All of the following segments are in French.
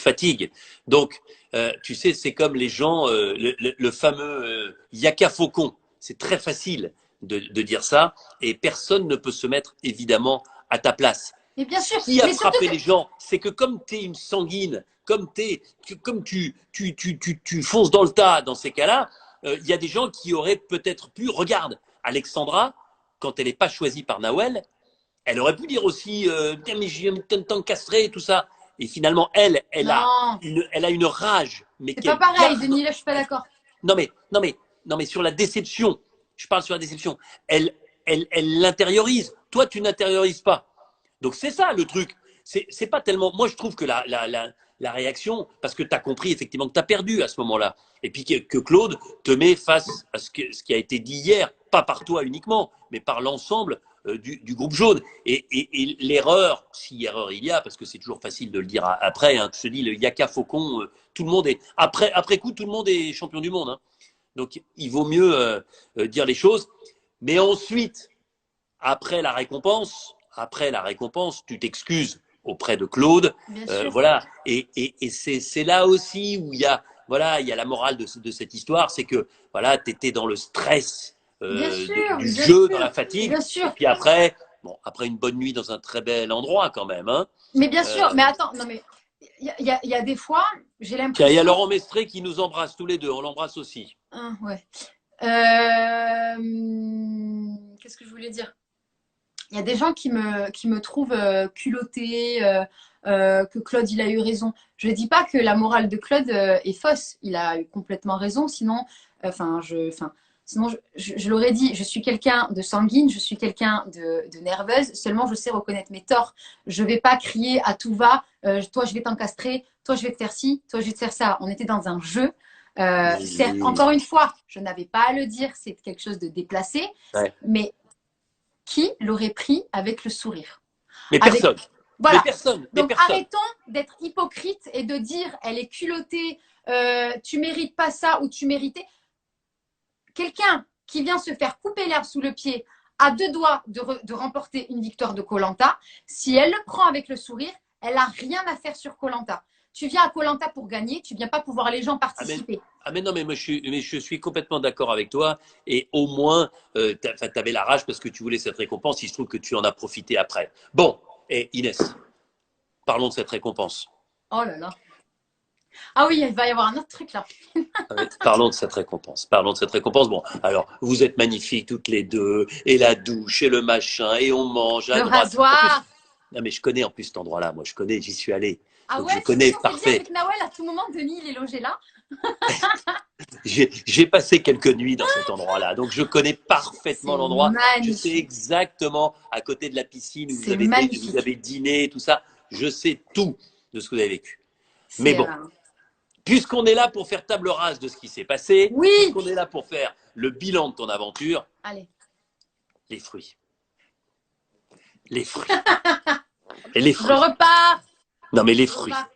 fatigue. Donc, tu sais, c'est comme les gens, le fameux Yaka Faucon. C'est très facile de dire ça et personne ne peut se mettre évidemment à ta place. Mais bien Ce sûr, qui a mais surtout frappé que… les gens, c'est que comme tu es une sanguine, comme tu fonces dans le tas dans ces cas-là, il y a des gens qui auraient peut-être pu, regarde, Alexandra, quand elle n'est pas choisie par Nawel, elle aurait pu dire aussi, mais j'ai un temps castré et tout ça. Et finalement, Non, elle a une rage, mais c'est pas qu'elle pareil, garde. Denis, là, je suis pas d'accord. Non mais, non mais, non mais sur la déception. Je parle sur la déception. Elle l'intériorise. Toi, tu n'intériorises pas. Donc c'est ça le truc. C'est pas tellement. Moi, je trouve que la réaction, parce que tu as compris effectivement que tu as perdu à ce moment-là, et puis que Claude te met face à ce qui a été dit hier, pas par toi uniquement, mais par l'ensemble du groupe jaune. Et l'erreur, si erreur il y a, parce que c'est toujours facile de le dire après, hein, je te dis, le Yaka Faucon, tout le monde est. Après coup, tout le monde est champion du monde. Hein. Donc il vaut mieux dire les choses. Mais ensuite, après la récompense, tu t'excuses auprès de Claude, Bien sûr, voilà. Et c'est là aussi où il y a, voilà, il y a la morale de cette histoire, c'est que voilà, tu étais dans le stress bien sûr, du bien jeu, dans sûr, la fatigue, bien et sûr. puis après, bon, après une bonne nuit dans un très bel endroit quand même. Hein, Mais bien sûr, euh, mais attends, non mais il y a des fois, j'ai tiens, il y a l'impression… Laurent Mestré qui nous embrasse tous les deux, on l'embrasse aussi. Hein, ouais. Qu'est-ce que je voulais dire? Il y a des gens qui me trouvent culottée, que Claude, il a eu raison. Je ne dis pas que la morale de Claude est fausse. Il a eu complètement raison. Sinon, sinon je l'aurais dit, je suis quelqu'un de sanguine, je suis quelqu'un de nerveuse. Seulement, je sais reconnaître mes torts. Je ne vais pas crier à tout va. Toi, je vais t'encastrer. Toi, je vais te faire ci. Toi, je vais te faire ça. On était dans un jeu. Certes, Oui. encore une fois, je n'avais pas à le dire. C'est quelque chose de déplacé. Ouais. Mais qui l'aurait pris avec le sourire? Mais Avec… personne, mais Voilà. personne, mais Donc personne. arrêtons d'être hypocrite et de dire elle est culottée, tu mérites pas ça ou tu méritais. Quelqu'un qui vient se faire couper l'herbe sous le pied à deux doigts de remporter une victoire de koh, si elle le prend avec le sourire, elle a rien à faire sur koh. Tu viens à koh pour gagner, tu viens pas pour voir les gens Ah mais, participer. ah mais non, mais je suis complètement d'accord avec toi. Et au moins, tu avais la rage parce que tu voulais cette récompense. Il se trouve que tu en as profité après. Bon, et Inès, parlons de cette récompense. Oh là là. Ah oui, il va y avoir un autre truc là. Ah oui, parlons de cette récompense. Parlons de cette récompense. Bon, alors, vous êtes magnifiques toutes les deux, et la douche, et le machin, et on mange à Le droite. En plus, rasoir. non mais je connais en plus cet endroit-là. Moi, je connais, j'y suis allé. Ah Donc, ouais, je tu sais connais qu'on fait bien parfait. avec Nawel à tout moment. Denis, il est logé là. J'ai passé quelques nuits dans cet endroit-là, donc je connais parfaitement C'est l'endroit. Je sais magnifique. exactement à côté de la piscine où C'est vous magnifique. avez dîné, tout ça. Je sais tout de ce que vous avez vécu. Mais C'est bon, puisqu'on est là pour faire table rase de ce qui s'est passé, Oui. puisqu'on est là pour faire le bilan de ton aventure, Allez. les fruits. Les fruits. Et les Je fruits. repars. Non mais les Je fruits. repars.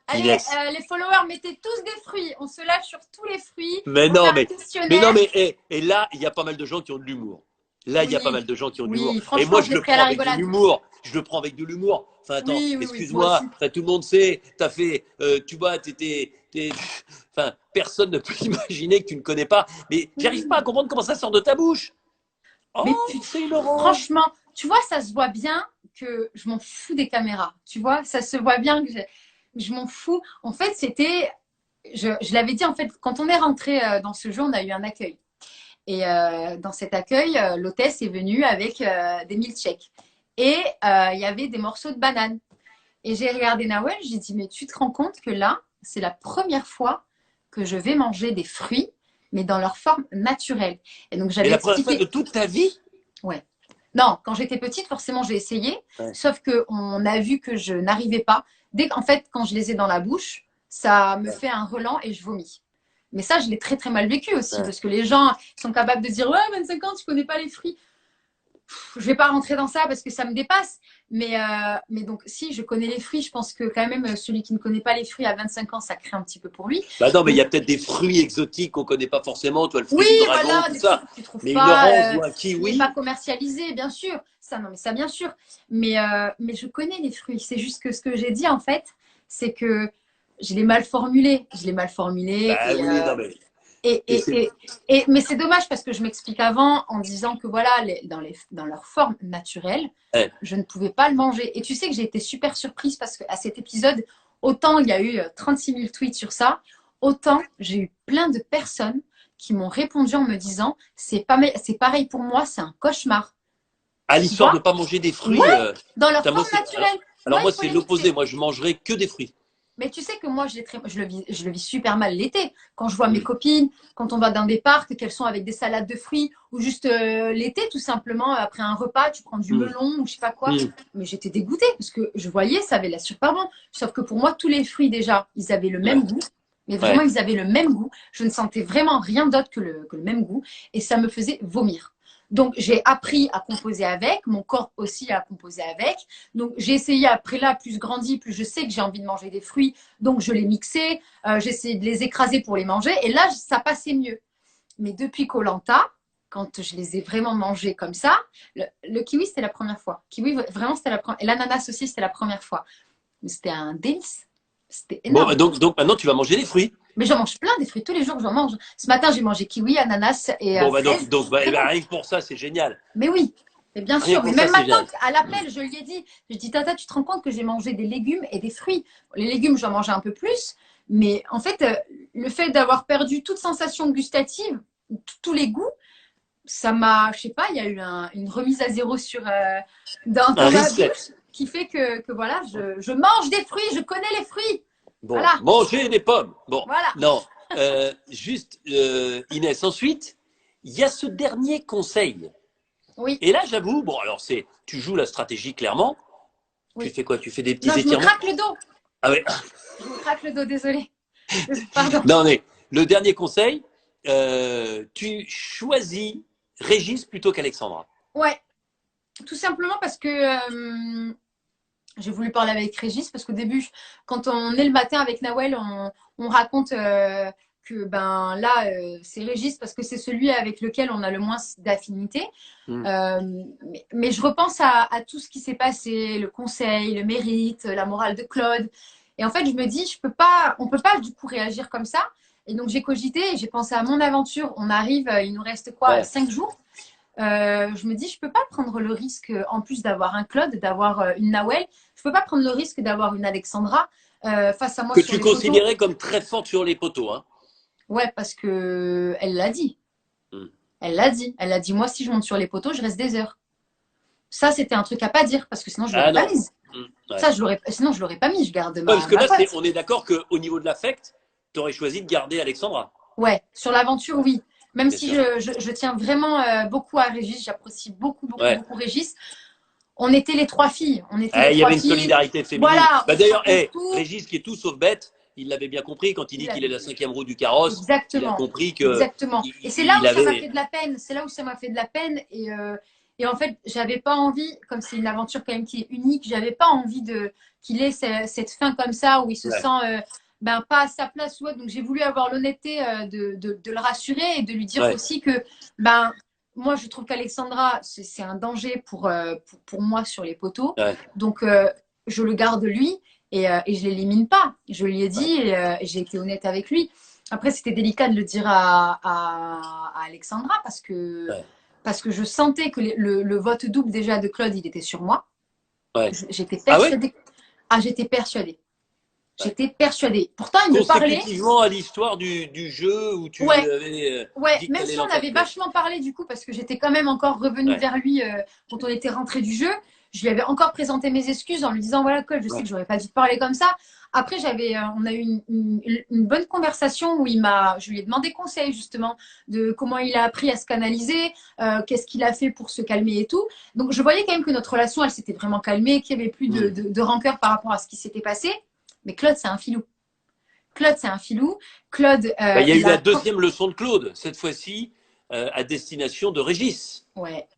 Allez, Inès. les followers, mettez tous des fruits. On se lâche sur tous les fruits. Mais On fait non, un mais non, questionnaire. mais et là, il y a pas mal de gens qui ont de l'humour. Là, il y a pas Oui. mal de gens qui ont de l'humour. Oui, Et moi, franchement, je je l'ai le pris à prends la avec de rigolade. l'humour. Je le prends avec de l'humour. Enfin, attends, Oui, oui, oui. Moi excuse-moi. aussi. Enfin, tout le monde sait. T'as fait, tu vois, enfin, personne ne peut imaginer que tu ne connais pas. Mais j'arrive pas à comprendre comment ça sort de ta bouche. Mais Oh, c'est une orange. franchement, tu vois, ça se voit bien que je m'en fous des caméras. Tu vois, ça se voit bien que je m'en fous. En fait, c'était, je l'avais dit, en fait, quand on est rentré dans ce jeu, on a eu un accueil. Et dans cet accueil, l'hôtesse est venue avec des milkshakes. Et il y avait des morceaux de banane. Et j'ai regardé Nawel, j'ai dit, mais tu te rends compte que là, c'est la première fois que je vais manger des fruits, mais dans leur forme naturelle. Et donc Mais j'avais la première fois de expliqué, toute ta vie. ouais. Non, quand j'étais petite, forcément, j'ai essayé. Ouais. Sauf qu'on a vu que je n'arrivais pas. Dès qu'en fait, quand je les ai dans la bouche, ça me fait un relent et je vomis. Mais ça, je l'ai très très mal vécu aussi, Ouais. parce que les gens sont capables de dire ouais, 25 ans, tu connais pas les fruits. Je vais pas rentrer dans ça parce que ça me dépasse. Mais donc, si je connais les fruits, je pense que quand même, celui qui ne connaît pas les fruits à 25 ans, ça crée un petit peu pour lui. Bah non, mais il y Donc, a peut-être des fruits exotiques qu'on connaît pas forcément. Toi, le fruit oui, du dragon, voilà, tout des trucs ça. que tu trouves Mais une orange pas, ou un qui n'est pas kiwi. commercialisé, bien sûr. Ça, non, mais ça, bien sûr. Mais je connais les fruits. C'est juste que ce que j'ai dit, en fait, c'est que je l'ai mal formulé. Je l'ai mal formulé. Bah oui, non mais. Et, Et et, mais c'est dommage parce que je m'explique avant en disant que voilà, dans leur forme naturelle, ouais. je ne pouvais pas le manger. Et tu sais que j'ai été super surprise parce qu'à cet épisode, autant il y a eu 36 000 tweets sur ça, autant j'ai eu plein de personnes qui m'ont répondu en me disant c'est pareil pour moi, c'est un cauchemar. À Tu l'histoire de vois? ne pas manger des fruits. Ouais, dans leur Moi, forme naturelle. alors Moi, moi, il faut c'est les l'opposé. mixer. Moi, je mangerai que des fruits. Mais tu sais que moi, je le vis super mal l'été. Quand je vois mes copines, quand on va dans des parcs, qu'elles sont avec des salades de fruits, ou juste l'été, tout simplement, après un repas, tu prends du Mm. melon ou je sais pas quoi. Mm. Mais j'étais dégoûtée parce que je voyais, ça avait l'air super bon. Sauf que pour moi, tous les fruits, déjà, ils avaient le Ouais. même goût. Mais vraiment, Ouais. ils avaient le même goût. Je ne sentais vraiment rien d'autre que le même goût. Et ça me faisait vomir. Donc, j'ai appris à composer avec. Mon corps aussi a composé avec. Donc, j'ai essayé après là, plus je grandis, plus je sais que j'ai envie de manger des fruits. Donc, je les mixais. J'essayais de les écraser pour les manger. Et là, ça passait mieux. Mais depuis koh quand je les ai vraiment mangés comme ça, le kiwi, c'était la première fois. Kiwi, vraiment, c'était la première. Et l'ananas aussi, c'était la première fois. Mais c'était un délice. C'était Bon, bah, énorme. donc maintenant, tu vas manger des fruits. Mais j'en mange plein des fruits. Tous les jours, j'en mange. Ce matin, j'ai mangé kiwi, ananas et Bon, bah, fraises. bah, Très eh ben, bon. rien que pour ça, c'est génial. Mais oui, mais bien Rien que sûr. Mais pour ça, même c'est maintenant, génial. à l'appel, je lui ai dit, je dis, Tata, tu te rends compte que j'ai mangé des légumes et des fruits. Les légumes, j'en mangeais un peu plus. Mais en fait, le fait d'avoir perdu toute sensation gustative, tous les goûts, ça m'a, je sais pas, il y a eu une remise à zéro Un dans ma reset. bouche qui fait que voilà, je mange des fruits, je connais les fruits. Bon, Voilà, manger des pommes. Bon, voilà. non. Juste, Inès, ensuite, il y a ce dernier conseil. Oui, Et là, j'avoue, bon, alors tu joues la stratégie clairement. Tu oui. fais quoi? Tu fais des Non, petits je me étirements? craque le dos. Ah ouais. Je me craque le dos, désolé. Pardon. Non, mais le dernier conseil, tu choisis Régis plutôt qu'Alexandra. Ouais, tout simplement parce que j'ai voulu parler avec Régis parce qu'au début, quand on est le matin avec Nawel, on raconte que ben là, c'est Régis parce que c'est celui avec lequel on a le moins d'affinité. Mm. Mais je repense à tout ce qui s'est passé, le conseil, le mérite, la morale de Claude. Et en fait, je me dis, on peut pas du coup réagir comme ça. Et donc j'ai cogité et j'ai pensé à mon aventure. On arrive, il nous reste quoi, Ouais. 5 jours. Je me dis, je peux pas prendre le risque, en plus d'avoir un Claude, d'avoir une Nawel, je peux pas prendre le risque d'avoir une Alexandra face à moi Que sur tu les photos. considérais comme très forte sur les poteaux. Hein. Ouais, parce que elle l'a dit. Mm. Elle l'a dit. Elle a dit, moi, si je monte sur les poteaux, je reste des heures. Ça, c'était un truc à pas dire parce que sinon, je l'aurais Ah pas non. mise. Ouais. Ça, sinon, je l'aurais pas mis. Je garde Ouais, ma, parce que ma là, pote. on est d'accord qu'au niveau de l'affect, tu aurais choisi de garder Alexandra. Ouais, sur l'aventure, oui. Même Bien si sûr. je tiens vraiment beaucoup à Régis, j'apprécie beaucoup, beaucoup, Ouais. beaucoup Régis. On était les trois filles. On était Eh, les il y trois avait une filles. solidarité féminine. Voilà, Bah, on d'ailleurs, partage tout. Régis, qui est tout sauf bête, il l'avait bien compris quand il dit Il a- qu'il est la cinquième roue du carrosse. Il a Exactement, compris que exactement. Et c'est là où il ça m'a avait. fait de la peine. C'est là où ça m'a fait de la peine. Et en fait, j'avais pas envie, comme c'est une aventure quand même qui est unique, j'avais pas envie qu'il ait cette fin comme ça où il se Ouais. sent ben, pas à sa place ou autre. Donc j'ai voulu avoir l'honnêteté de le rassurer et de lui dire Ouais. aussi que ben moi je trouve qu'Alexandra c'est un danger pour moi sur les poteaux. Ouais. Donc je le garde lui et je l'élimine pas. Je lui ai dit Ouais. et j'ai été honnête avec lui. Après, c'était délicat de le dire à Alexandra Ouais. parce que je sentais que le vote double déjà de Claude, il était sur moi. Ouais. J'étais Ah ouais? persuadée. Ah, j'étais persuadée. Ouais. J'étais persuadée. Pourtant, il me parlait. Consécutivement à l'histoire du jeu où tu Ouais, avais ouais. dit que tu Même allais si on avait l'emporter. vachement parlé du coup, parce que j'étais quand même encore revenue Ouais. vers lui quand on était rentré du jeu. Je lui avais encore présenté mes excuses en lui disant voilà, Claude, je sais Ouais. que j'aurais pas dû te parler comme ça. Après, on a eu une bonne conversation où je lui ai demandé conseil justement de comment il a appris à se canaliser, qu'est-ce qu'il a fait pour se calmer et tout. Donc, je voyais quand même que notre relation, elle s'était vraiment calmée, qu'il n'y avait plus de rancœur par rapport à ce qui s'était passé. Mais Claude, c'est un filou. Claude, c'est un filou. Claude, Bah, il y a eu la deuxième leçon de Claude, cette fois-ci à destination de Régis. Ouais,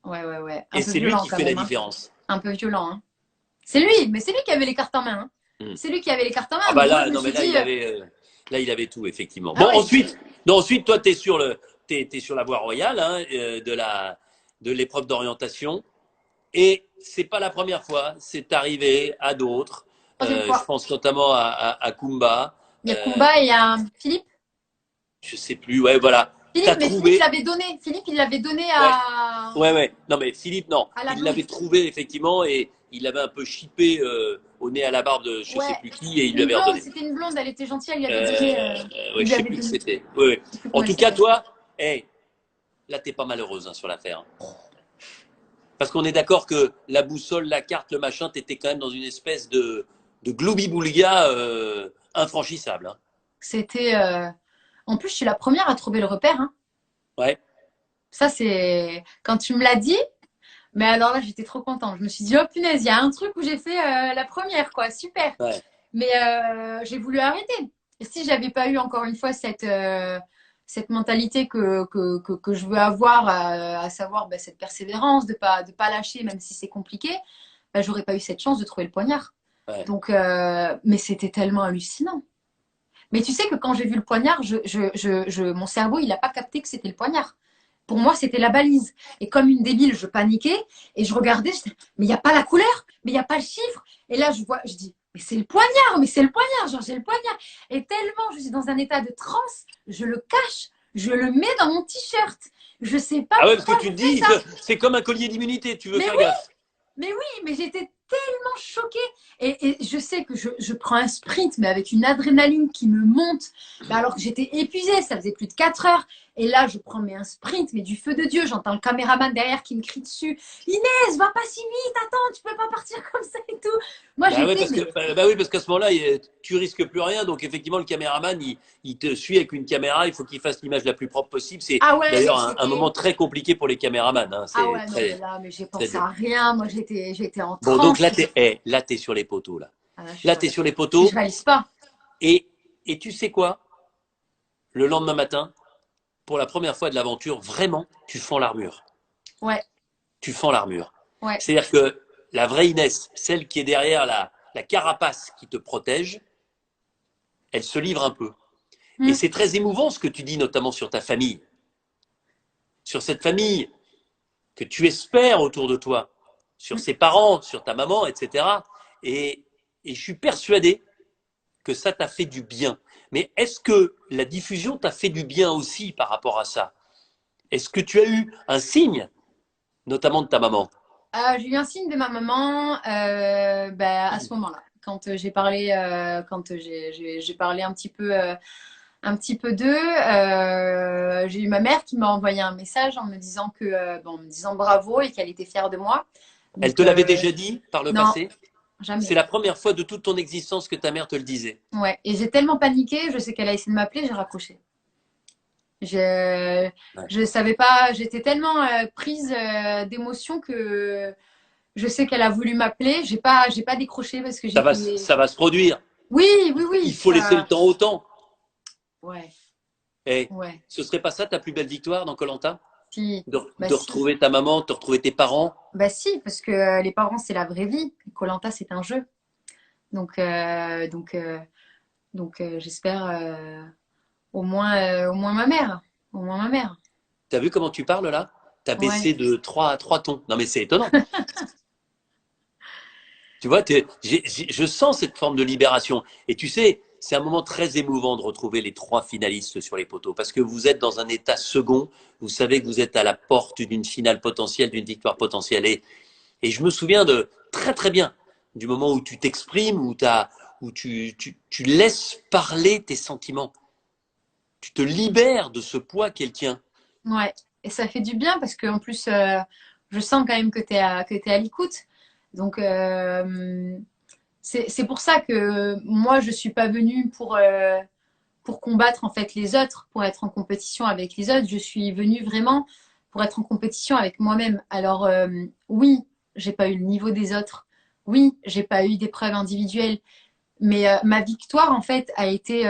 ouais. Un Et peu c'est lui violent qui quand fait la même. Hein. différence. Un peu violent. Hein. C'est lui, mais c'est lui qui avait les cartes en main. Hein. Mm. C'est lui qui avait les cartes en main. Ah bah Donc moi, là, je me non mais suis dit. là il avait tout effectivement. Ah Bon ouais, ensuite toi t'es sur la voie royale hein, de l'épreuve d'orientation et c'est pas la première fois, c'est arrivé à d'autres Troisième Je fois. pense notamment à Kumba. Il y a Euh, Kumba et il y a Philippe. je sais plus. Ouais, voilà. Philippe, T'as mais Philippe trouvé. l'avait donné. Philippe, il l'avait donné Ouais, ouais, ouais. Non, mais Philippe, non. à la Il blonde. l'avait trouvé, effectivement, et il l'avait un peu chippé au nez à la barbe de je sais Ouais, plus qui, et il lui avait redonné. c'était une blonde, elle était gentille, elle lui avait donné. Ouais, Il je lui sais avait plus qui donné. c'était. Ouais, ouais. Je sais plus En comment elle tout cas, s'appelle. toi, hey, là, t'es pas malheureuse hein, sur l'affaire. Hein. Parce qu'on est d'accord que la boussole, la carte, le machin, t'étais quand même dans une espèce de gloubi-boulga infranchissable. Hein. C'était. En plus, je suis la première à trouver le repère. Hein. Ouais, Ça, c'est. Quand tu me l'as dit, mais alors là, j'étais trop contente. Je me suis dit, oh punaise, il y a un truc où j'ai fait la première, quoi. Super. ouais, Mais j'ai voulu arrêter. Et si j'avais pas eu encore une fois cette mentalité que je veux avoir, à savoir bah, cette persévérance, de pas lâcher, même si c'est compliqué, bah, j'aurais pas eu cette chance de trouver le poignard. ouais. Donc, mais c'était tellement hallucinant. Mais tu sais que quand j'ai vu le poignard, mon cerveau, il n'a pas capté que c'était le poignard. Pour moi, c'était la balise. Et comme une débile, je paniquais et je regardais, mais il n'y a pas la couleur, mais il n'y a pas le chiffre. Et là, je dis, mais c'est le poignard, mais c'est le poignard, genre j'ai le poignard. Et tellement je suis dans un état de transe, je le cache, je le mets dans mon t-shirt. Je sais pas Ah ouais, parce que pourquoi tu je te fais dis, ça. c'est comme un collier d'immunité, tu veux Mais faire oui, gaffe. mais oui, mais j'étais tellement choquée. Et je sais que je prends un sprint, mais avec une adrénaline qui me monte. Bah, alors que j'étais épuisée, ça faisait plus de 4 heures. Et là, je prends un sprint, mais du feu de Dieu. J'entends le caméraman derrière qui me crie dessus. Inès, va pas si vite, attends, tu peux pas partir comme ça et tout. Moi, Bah, ouais, j'étais, parce que, mais bah oui, parce qu'à ce moment-là, tu risques plus rien. Donc, effectivement, le caméraman, il te suit avec une caméra. Il faut qu'il fasse l'image la plus propre possible. C'est ah ouais, mais d'ailleurs un c'était. moment très compliqué pour les caméramans. Hein. Ah C'est ouais, non, mais très, là, mais j'ai très pensé dur. à rien. Moi, j'étais en Bon, donc transe. là, là, t'es sur les poteaux. Là, Ah, là, je suis là sur t'es les. sur les Puis je poteaux. réalise pas. Et, et tu sais quoi? Le lendemain matin, pour la première fois de l'aventure, vraiment, tu fends l'armure. Ouais, Tu fends l'armure. ouais. C'est-à-dire que la vraie Inès, celle qui est derrière la carapace qui te protège, elle se livre un peu. Et Hmm. c'est très émouvant ce que tu dis, notamment sur ta famille. Sur cette famille que tu espères autour de toi, sur Hmm. ses parents, sur ta maman, etc. Et je suis persuadé que ça t'a fait du bien. Mais est-ce que la diffusion t'a fait du bien aussi par rapport à ça? Est-ce que tu as eu un signe, notamment de ta maman? J'ai eu un signe de ma maman bah, à ce moment-là, quand j'ai parlé, j'ai parlé un petit peu d'eux. J'ai eu ma mère qui m'a envoyé un message en me disant bon, en me disant bravo et qu'elle était fière de moi. Elle Donc te l'avait déjà dit par le non, passé? C'est jamais. la première fois de toute ton existence que ta mère te le disait. Ouais. Et j'ai tellement paniqué, je sais qu'elle a essayé de m'appeler, j'ai raccroché. Je Ouais. je savais pas, j'étais tellement prise d'émotion que je sais qu'elle a voulu m'appeler. J'ai pas décroché parce que j'étais. Ça va se produire. Oui, oui, Il oui, faut laisser le ça. temps au temps. Ouais, Et ouais. ce serait pas ça ta plus belle victoire dans Colanta? Si, bah De si, retrouver ta maman, de retrouver tes parents? bah si, parce que les parents c'est la vraie vie. Koh c'est un jeu. Donc, j'espère au moins ma mère, au moins ma mère. T'as vu comment tu parles là? T'as Ouais, baissé de 3 tons. Non mais c'est étonnant. Tu vois, je sens cette forme de libération. Et tu sais, c'est un moment très émouvant de retrouver les 3 finalistes sur les poteaux parce que vous êtes dans un état second. Vous savez que vous êtes à la porte d'une finale potentielle, d'une victoire potentielle. Et je me souviens de très très bien du moment où tu t'exprimes, où tu laisses parler tes sentiments. Tu te libères de ce poids qu'elle tient. ouais. Et ça fait du bien parce qu'en plus, je sens quand même que t'es à l'écoute. Donc, c'est pour ça que moi, je suis pas venue pour combattre en fait les autres, pour être en compétition avec les autres. Je suis venue vraiment pour être en compétition avec moi-même. Alors oui, j'ai pas eu le niveau des autres. Oui, j'ai pas eu d'épreuves individuelles. Mais ma victoire en fait a été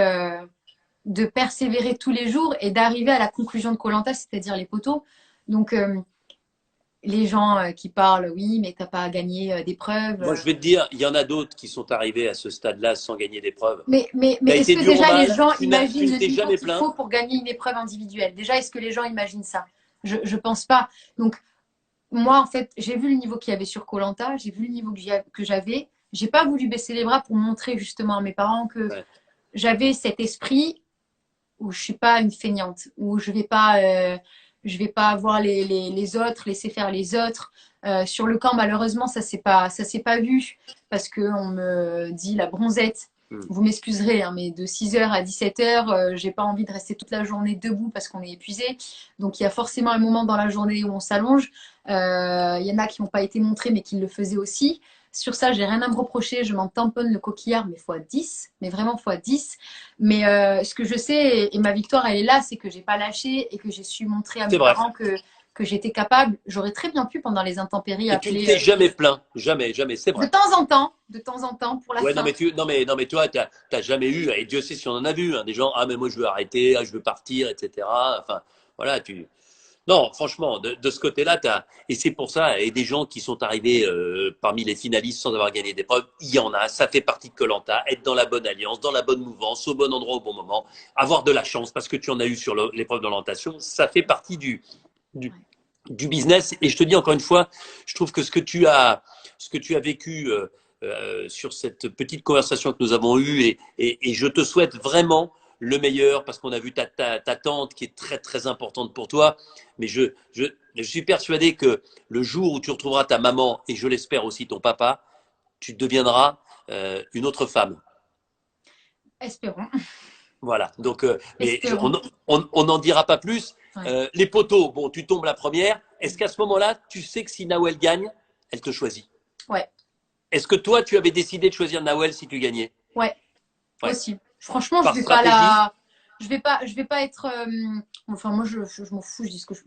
de persévérer tous les jours et d'arriver à la conclusion de Koh, c'est-à-dire les poteaux. Donc les gens qui parlent, oui, mais t'as pas gagné d'épreuves. Moi, je vais te dire, il y en a d'autres qui sont arrivés à ce stade-là sans gagner d'épreuve. Mais Tu as est-ce été que dur au déjà les mal, gens tu imaginent ne le t'es niveau jamais qu'il plaint. faut pour gagner une épreuve individuelle? Déjà, est-ce que les gens imaginent ça? Je pense pas. Donc, moi, en fait, j'ai vu le niveau qu'il y avait sur Koh, j'ai vu le niveau que j'avais, j'ai pas voulu baisser les bras pour montrer justement à mes parents que Ouais. j'avais cet esprit où je suis pas une feignante, où je vais pas voir les autres, laisser faire les autres. Sur le camp, malheureusement, ça s'est pas vu parce que on me dit la bronzette. Hmm. Vous m'excuserez, hein, mais de 6h à 17h, j'ai pas envie de rester toute la journée debout parce qu'on est épuisé. Donc il y a forcément un moment dans la journée où on s'allonge. Il y en a qui n'ont pas été montrés, mais qui le faisaient aussi. Sur ça, j'ai rien à me reprocher. Je m'en tamponne le coquillard, mais fois 10, mais vraiment fois 10. Mais ce que je sais, et ma victoire, elle est là, c'est que j'ai pas lâché et que j'ai su montrer à C'est mes vrai. parents que j'étais capable. J'aurais très bien pu, pendant les intempéries, Et tu ne appeler t'es jamais plaint. Jamais, jamais. C'est vrai. de temps en temps, pour la Ouais, non, fin. mais non, mais toi, t'as jamais eu, et Dieu sait si on en a vu, hein, des gens, ah, mais moi, je veux arrêter, ah, je veux partir, etc. Enfin, voilà, non, franchement, de ce côté-là, et c'est pour ça, et des gens qui sont arrivés parmi les finalistes sans avoir gagné d'épreuve, il y en a, ça fait partie de koh être dans la bonne alliance, dans la bonne mouvance, au bon endroit, au bon moment, avoir de la chance parce que tu en as eu sur l'épreuve d'orientation, ça fait partie du, du business. Et je te dis encore une fois, je trouve que ce que tu as vécu sur cette petite conversation que nous avons eue, et je te souhaite vraiment le meilleur parce qu'on a vu ta tante qui est très très importante pour toi. Mais je suis persuadé que le jour où tu retrouveras ta maman et je l'espère aussi ton papa, tu deviendras une autre femme. Espérons. Voilà. Donc, Espérons. on n'en dira pas plus. Ouais. Les poteaux, bon, tu tombes la première. Est-ce qu'à ce moment-là, tu sais que si Nawel gagne, elle te choisit? Ouais. Est-ce que toi, tu avais décidé de choisir Nawel si tu gagnais? Ouais. Ouais. Aussi. Franchement, Par stratégie? je vais pas être. Enfin, moi, je m'en fous. Je dis ce que je